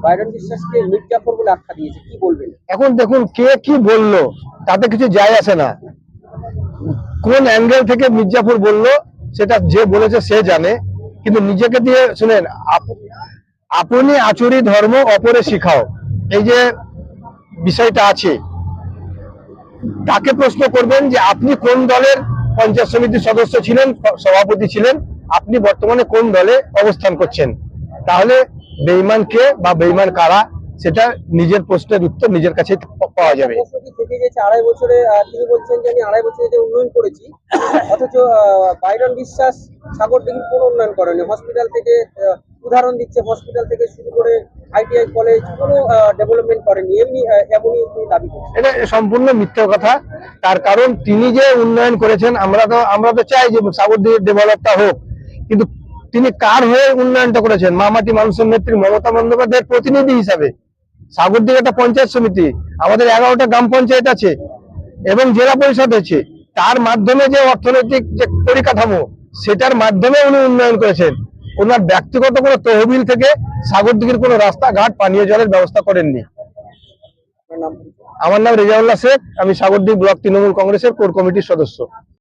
Byron বিশ্বাসকে মির্জাফর বলে আখ্যা দিয়েছে, কি বলবেন? এখন দেখুন কে কি বললো তাতে কিছু যায় আসে না। কোন অ্যাঙ্গেল থেকে মির্জাফর বললো সেটা যে বলেছে সে জানে, কিন্তু নিজেকে দিয়ে শুনেন, আপনি আচরি ধর্ম অপরে শিখাও, এই যে বিষয়টা আছে, তাকে প্রশ্ন করবেন যে আপনি কোন দলের পঞ্চায়েত সমিতির সদস্য ছিলেন, সভাপতি ছিলেন, আপনি বর্তমানে কোন দলে অবস্থান করছেন, তাহলে বেঈমান কে বা বেঈমান কারা সেটা নিজের প্রশ্নের উত্তর নিজের কাছে পাওয়া যাবে। থেকে গেছে 2.5 বছরে, তিনি বলছেন যে আমি 2.5 বছরে যে উন্নয়ন করেছি, অথচ বাইরন বিশ্বাস সাগরদিঘির কোনো উন্নয়ন করেনি। হসপিটাল থেকে উদাহরণ দিচ্ছে, হসপিটাল থেকে শুরু করে আইটিআই কলেজ কোনো ডেভেলপমেন্ট করেনি, এমনই তিনি দাবি করছেন। এটা সম্পূর্ণ মিথ্যা কথা। তার কারণ তিনি যে উন্নয়ন করেছেন, আমরা তো চাই যে সাগরদিঘির ডেভেলপটা হোক, কিন্তু তিনি কার হয়ে উন্নয়নটা করেছেন? মামাটি মানুষের নেত্রী মমতা বন্দ্যোপাধ্যায়ের প্রতিনিধি হিসাবে। সাগরদিঘি একটা পঞ্চায়েত সমিতি, আমাদের 11টা গ্রাম পঞ্চায়েত আছে এবং জেলা পরিষদ হয়েছে, তার মাধ্যমে যে অর্থনৈতিক যে পরিকাঠামো সেটার মাধ্যমে উনি উন্নয়ন করেছেন। ওনার ব্যক্তিগত কোনো তহবিল থেকে সাগরদিঘির কোনো রাস্তাঘাট পানীয় জলের ব্যবস্থা করেননি। আমার নাম রেজাউল্লাহ শেখ, আমি সাগরদিঘি ব্লক তৃণমূল কংগ্রেসের কোর কমিটির সদস্য।